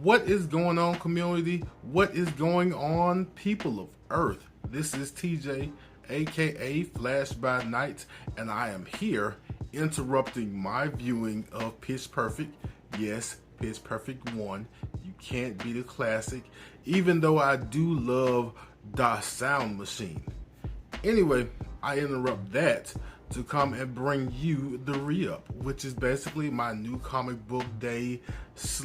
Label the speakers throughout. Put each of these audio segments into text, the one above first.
Speaker 1: What is going on, community? What is going on, people of Earth? This is TJ, aka Flash by Night, and I am here interrupting my viewing of Pitch Perfect. Yes, Pitch Perfect 1. You can't beat a classic, even though I do love the sound machine. Anyway, I interrupt that to come and bring you the re-up, which is basically my new comic book day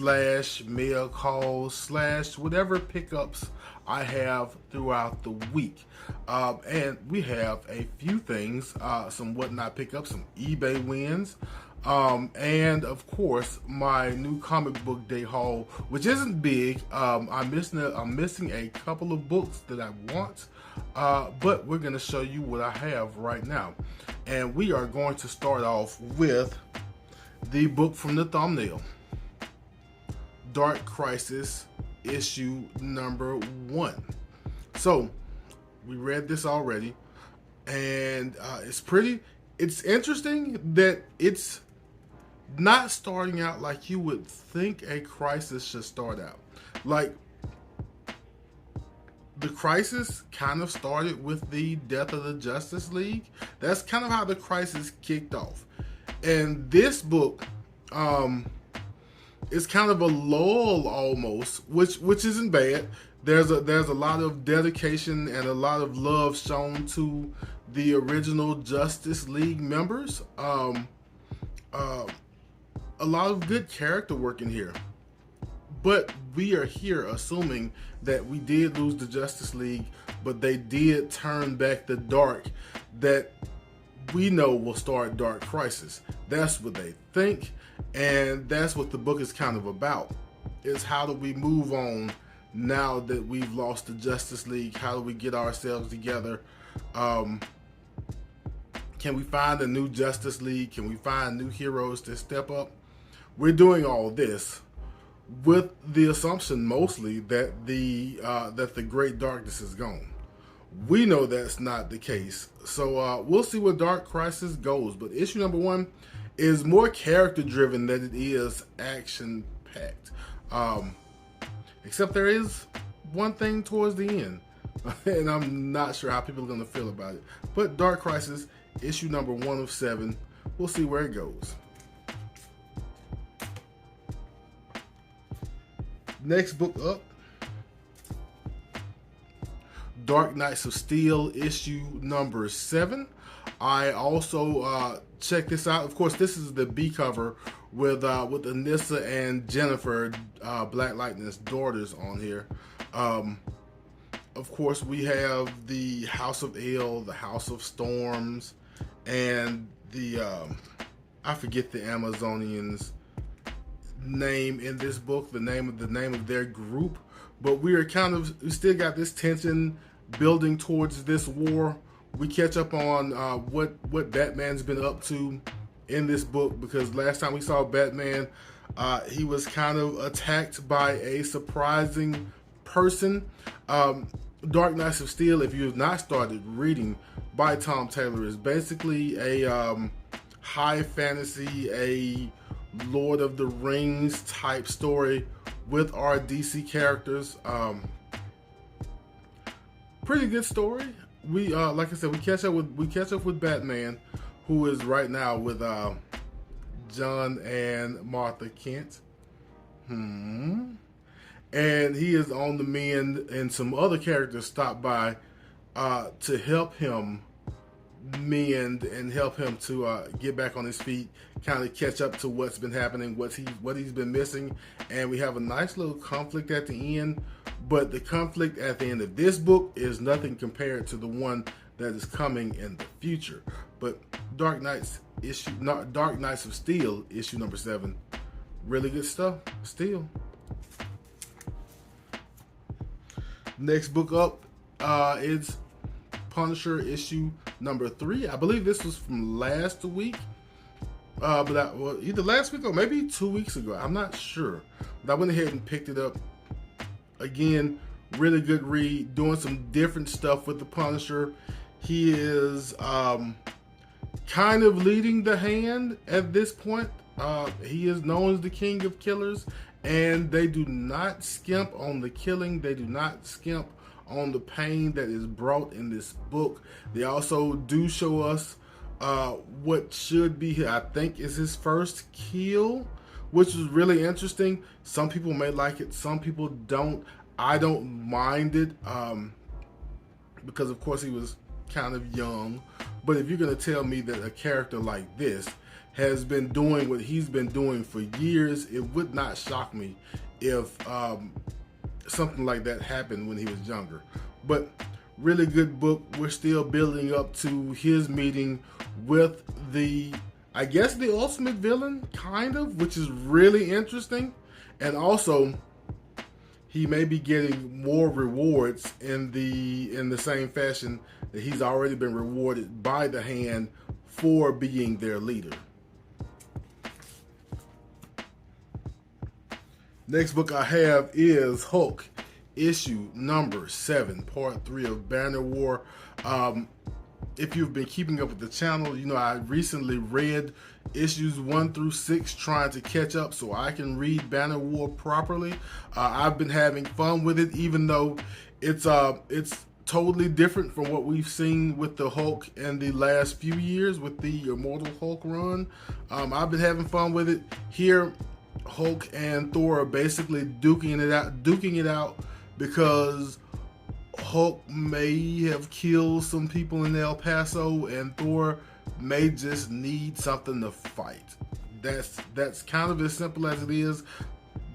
Speaker 1: / mail call / whatever pickups I have throughout the week. And we have a few things, some whatnot pickups, some eBay wins, and of course my new comic book day haul, which isn't big. I'm missing a couple of books that I want, but we're going to show you what I have right now. And we are going to start off with the book from the thumbnail, Dark Crisis issue number 1. So we read this already, and it's interesting that it's not starting out like you would think a crisis should start out. Like, the crisis kind of started with the death of the Justice League. That's kind of how the crisis kicked off. And this book is kind of a lull almost, which isn't bad. There's a lot of dedication and a lot of love shown to the original Justice League members. A lot of good character work in here. But we are here assuming that we did lose the Justice League, but they did turn back the Dark that we know will start Dark Crisis. That's what they think, and that's what the book is kind of about, is how do we move on now that we've lost the Justice League? How do we get ourselves together? Can we find a new Justice League? Can we find new heroes to step up? We're doing all this with the assumption mostly that the Great Darkness is gone. We know that's not the case, so we'll see where Dark Crisis goes. But issue number 1 is more character driven than it is action packed. Except there is one thing towards the end, and I'm not sure how people are going to feel about it. But Dark Crisis issue number 1 of 7. We'll see where it goes. Next book up, Dark Knights of Steel issue number 7. I also checked this out. Of course, this is the B cover with Anissa and Jennifer, Black Lightning's daughters, on here. Of course, we have the House of L, the House of Storms, and the I forget the Amazonians' name in this book, the name of their group, but we still got this tension building towards this war. We catch up on what Batman's been up to in this book, because last time we saw Batman, he was kind of attacked by a surprising person. Dark Knights of Steel, if you have not started reading by Tom Taylor, is basically a high fantasy, a Lord of the Rings type story with our DC characters. Pretty good story. We like I said, we catch up with Batman, who is right now with John and Martha Kent. And he is on the mend, and some other characters stop by to help him mend and help him to get back on his feet, kind of catch up to what's been happening, what he's been missing. And we have a nice little conflict at the end, but the conflict at the end of this book is nothing compared to the one that is coming in the future. But Dark Knights of Steel issue number 7, really good stuff still. Next book up is Punisher issue number 3. I believe this was from last week, but either last week or maybe 2 weeks ago. I'm not sure, but I went ahead and picked it up again. Really good read, doing some different stuff with the Punisher. He is kind of leading the hand at this point. He is known as the King of Killers, and they do not skimp on the killing. They do not skimp on the pain that is brought in this book. They also do show us what should be, I think, is his first kill, which is really interesting. Some people may like it, some people don't. I don't mind it because, of course, he was kind of young. But if you're going to tell me that a character like this has been doing what he's been doing for years, it would not shock me if something like that happened when he was younger. But really good book. We're still building up to his meeting with the, I guess, the ultimate villain, kind of, which is really interesting. And also, he may be getting more rewards in the same fashion that he's already been rewarded by the Hand for being their leader. Next book I have is Hulk, issue number 7, part 3 of Banner War. If you've been keeping up with the channel, you know I recently read issues 1 through 6, trying to catch up so I can read Banner War properly. I've been having fun with it, even though it's totally different from what we've seen with the Hulk in the last few years with the Immortal Hulk run. I've been having fun with it. Here, Hulk and Thor are basically duking it out because Hulk may have killed some people in El Paso, and Thor may just need something to fight. That's kind of as simple as it is,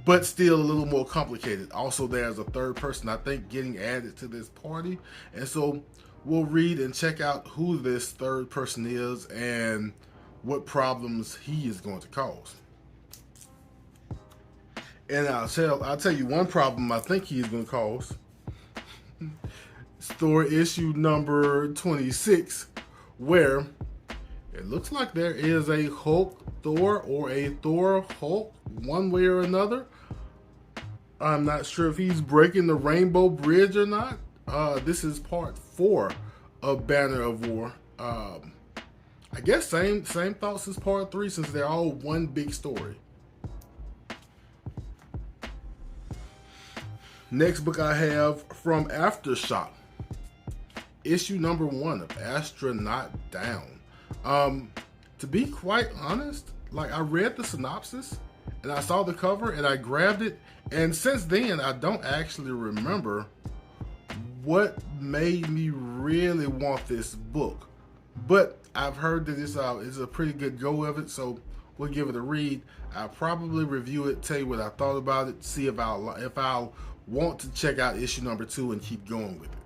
Speaker 1: but still a little more complicated. Also, there's a third person, I think, getting added to this party, and so we'll read and check out who this third person is and what problems he is going to cause. And I'll tell you one problem I think he is going to cause. Thor issue number 26, where it looks like there is a Hulk Thor or a Thor Hulk, one way or another. I'm not sure if he's breaking the Rainbow Bridge or not. This is part 4 of Banner of War. I guess same thoughts as part 3, since they're all one big story. Next book I have from Aftershock, issue number 1 of Astronaut Down. To be quite honest, like, I read the synopsis and I saw the cover and I grabbed it, and since then I don't actually remember what made me really want this book. But I've heard that it's a pretty good go of it, so we'll give it a read. I'll probably review it, tell you what I thought about it, see if I'll want to check out issue number 2 and keep going with it.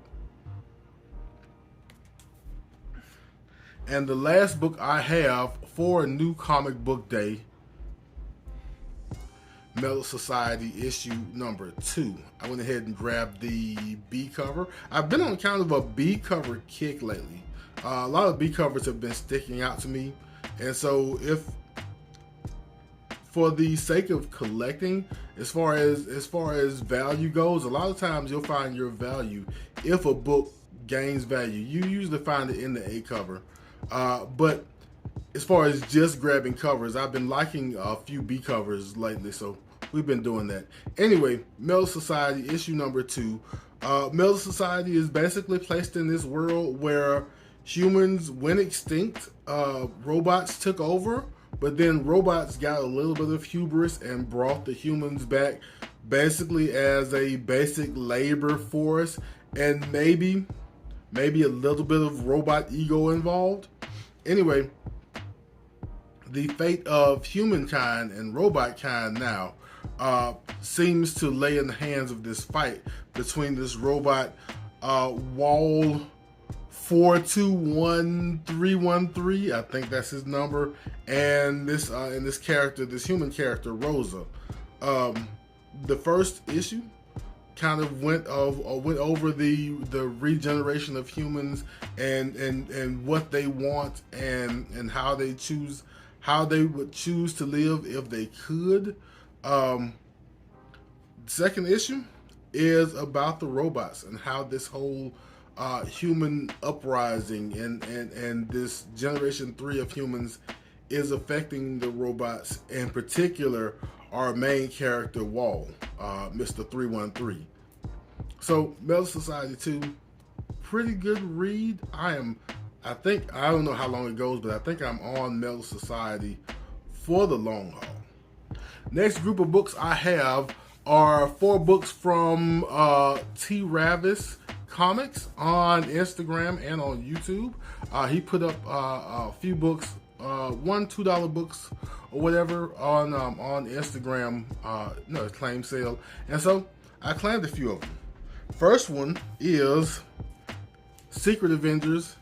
Speaker 1: And the last book I have for New Comic Book Day, Metal Society issue number 2. I went ahead and grabbed the B cover. I've been on kind of a B cover kick lately. A lot of B covers have been sticking out to me, and so if, for the sake of collecting, as far as value goes, a lot of times you'll find your value if a book gains value. You usually find it in the A cover. But as far as just grabbing covers, I've been liking a few B covers lately, so we've been doing that. Anyway, Metal Society issue number 2. Metal Society is basically placed in this world where humans went extinct, robots took over, but then robots got a little bit of hubris and brought the humans back basically as a basic labor force, and maybe a little bit of robot ego involved. Anyway, the fate of humankind and robot kind now seems to lay in the hands of this fight between this robot Wall 421313, I think that's his number, and this human character Rosa. The first issue kind of went over the regeneration of humans and what they want and how they would choose to live if they could. Second issue is about the robots and how this whole human uprising and this generation 3 of humans is affecting the robots. In particular, our main character, Wall, Mr. 313. So, Metal Society 2, pretty good read. I don't know how long it goes, but I think I'm on Metal Society for the long haul. Next group of books I have are 4 books from T. Ravis Comics on Instagram and on YouTube. He put up a few books, $1-2 books or whatever on Instagram, claim sale, and so I claimed a few of them. First one is Secret Avengers,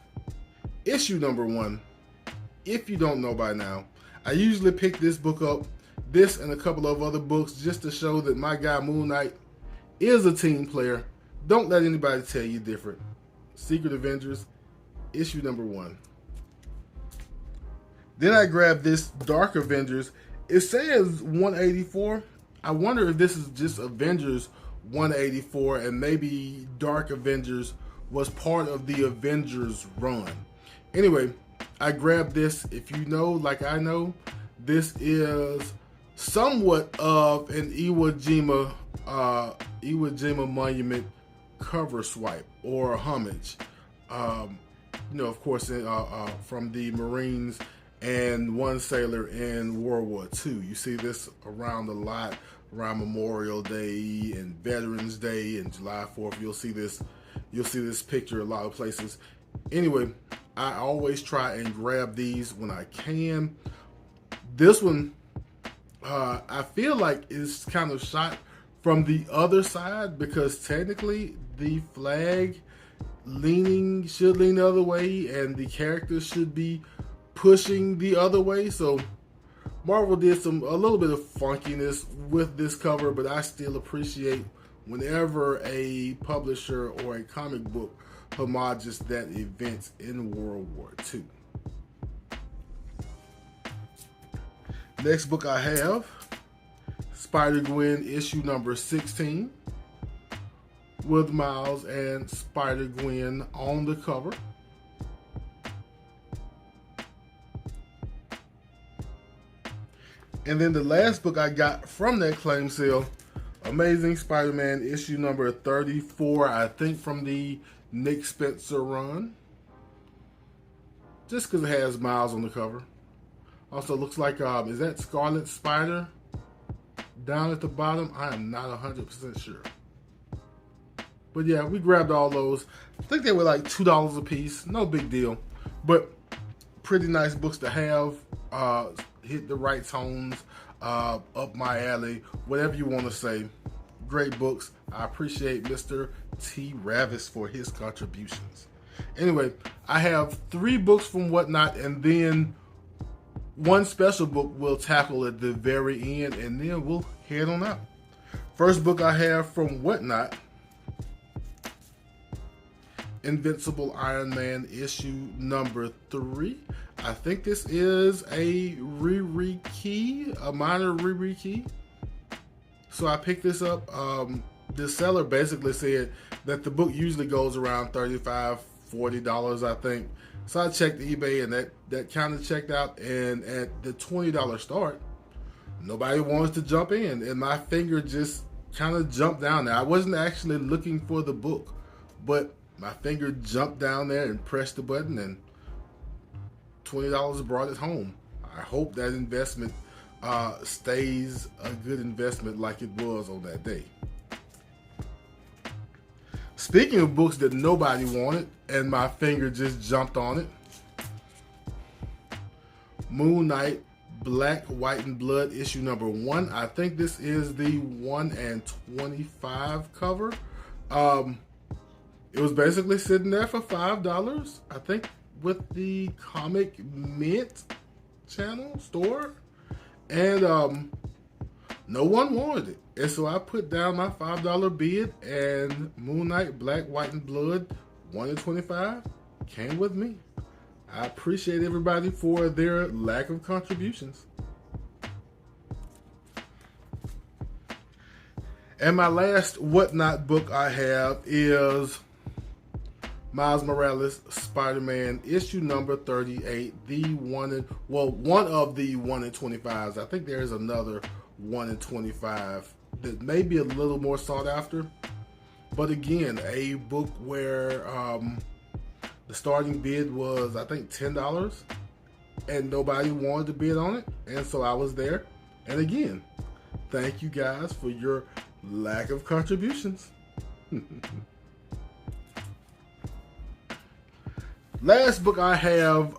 Speaker 1: issue number 1. If you don't know by now, I usually pick this book up, this and a couple of other books, just to show that my guy Moon Knight is a team player. Don't let anybody tell you different. Secret Avengers, issue number 1. Then I grabbed this Dark Avengers. It says 184. I wonder if this is just Avengers 184 and maybe Dark Avengers was part of the Avengers run. Anyway, I grabbed this. If you know, like I know, this is somewhat of an Iwo Jima Monument cover swipe or homage. Of course, from the Marines and one sailor in World War II. You see this around a lot, around Memorial Day and Veterans Day and July 4th. You'll see this picture a lot of places. Anyway, I always try and grab these when I can. This one, I feel like is kind of shot from the other side because technically the flag should lean the other way and the characters should be pushing the other way. So Marvel did a little bit of funkiness with this cover, but I still appreciate whenever a publisher or a comic book homages that event in World War II. Next book I have, Spider-Gwen issue number 16, with Miles and Spider-Gwen on the cover. And then the last book I got from that claim sale, Amazing Spider-Man issue number 34, I think from the Nick Spencer run. Just because it has Miles on the cover. Also looks like, is that Scarlet Spider down at the bottom? I am not 100% sure. But yeah, we grabbed all those. I think they were like $2 a piece. No big deal. But pretty nice books to have. Hit the right tones, up my alley, whatever you want to say. Great books. I appreciate Mr. T. Ravis for his contributions. Anyway, I have 3 books from Whatnot, and then one special book we'll tackle at the very end, and then we'll head on out. First book I have from Whatnot, Invincible Iron Man issue number 3. I think this is a re-key, a minor re-key. So I picked this up. The seller basically said that the book usually goes around $35, $40, I think. So I checked eBay, and that kind of checked out. And at the $20 start, nobody wanted to jump in, and my finger just kind of jumped down there. I wasn't actually looking for the book, but my finger jumped down there and pressed the button, and $20 brought it home. I hope that investment stays a good investment like it was on that day. Speaking of books that nobody wanted and my finger just jumped on it, Moon Knight, Black, White, and Blood issue number 1. I think this is the 1/25 cover. It was basically sitting there for $5, I think, with the Comic Mint channel store, and no one wanted it, and so I put down my $5 bid, and Moon Knight, Black, White, and Blood 1/25 came with me. I appreciate everybody for their lack of contributions. And my last Whatnot book I have is Miles Morales, Spider-Man, issue number 38, one of the 1/25s. I think there is another 1 in 25 that may be a little more sought after. But again, a book where the starting bid was, I think, $10, and nobody wanted to bid on it, and so I was there. And again, thank you guys for your lack of contributions. Last book I have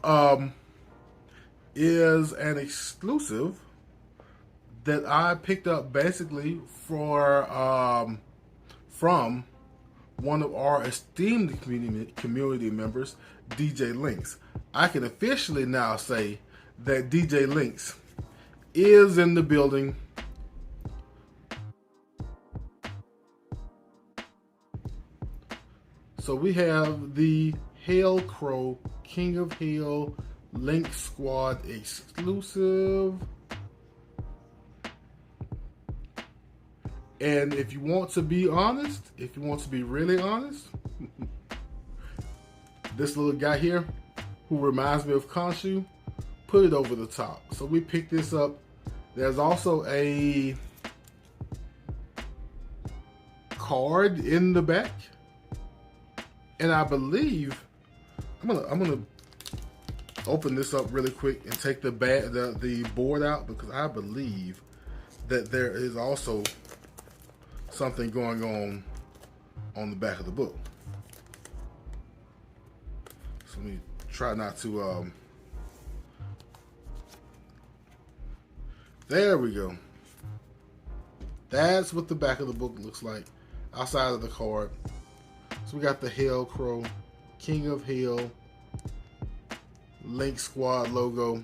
Speaker 1: is an exclusive that I picked up basically from one of our esteemed community members, DJ Linx. I can officially now say that DJ Linx is in the building. So we have the Hail Crow King of Hail Linx Squad exclusive. And if you want to be honest, if you want to be really honest, this little guy here, who reminds me of Khonshu, put it over the top. So we picked this up. There's also a card in the back, and I believe I'm gonna open this up really quick and take the board out, because I believe that there is also something going on the back of the book. So let me try not to there we go. That's what the back of the book looks like outside of the card. So we got the Hail Crow King of Hail Linx Squad logo.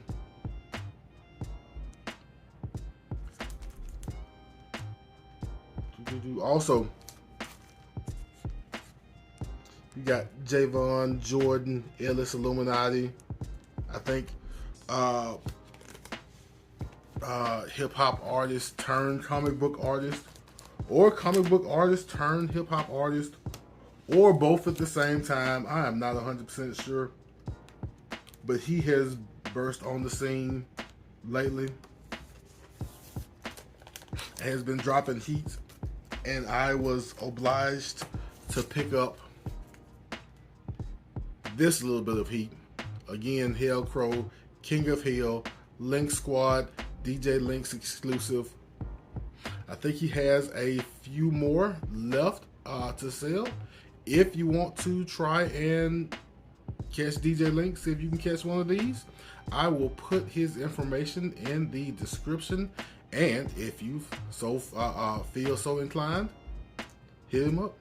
Speaker 1: Also, you got Javon, Jordan, Ellis Illuminati, I think hip hop artist turned comic book artist, or comic book artist turned hip hop artist, or both at the same time. I am not 100% sure, but he has burst on the scene lately and has been dropping heat, and I was obliged to pick up this little bit of heat. Again, Hail Crow, King of Hail, Linx Squad, DJ Linx exclusive. I think he has a few more left to sell. If you want to try and catch DJ Linx, see if you can catch one of these, I will put his information in the description. And if you feel so inclined, hit him up.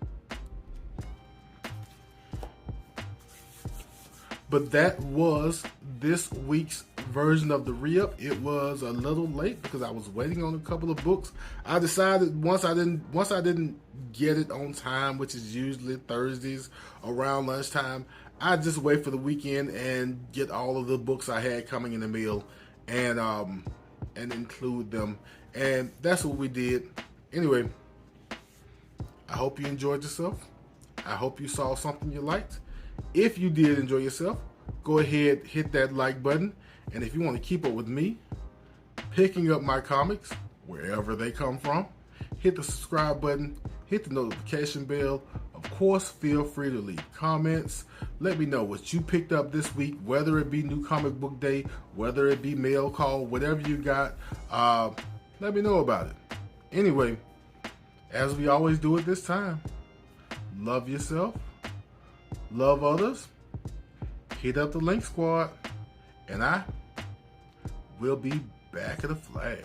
Speaker 1: But that was this week's version of the re-up. It was a little late because I was waiting on a couple of books. I decided once I didn't get it on time, which is usually Thursdays around lunchtime, I'd just wait for the weekend and get all of the books I had coming in the mail and include them. And that's what we did. Anyway, I hope you enjoyed yourself. I hope you saw something you liked. If you did enjoy yourself, go ahead, hit that like button. And if you want to keep up with me, picking up my comics, wherever they come from, hit the subscribe button, hit the notification bell. Of course, feel free to leave comments. Let me know what you picked up this week, whether it be New Comic Book Day, whether it be mail call, whatever you got. Let me know about it. Anyway, as we always do at this time, love yourself, love others, hit up the Linx Squad, and I will be back in a flash.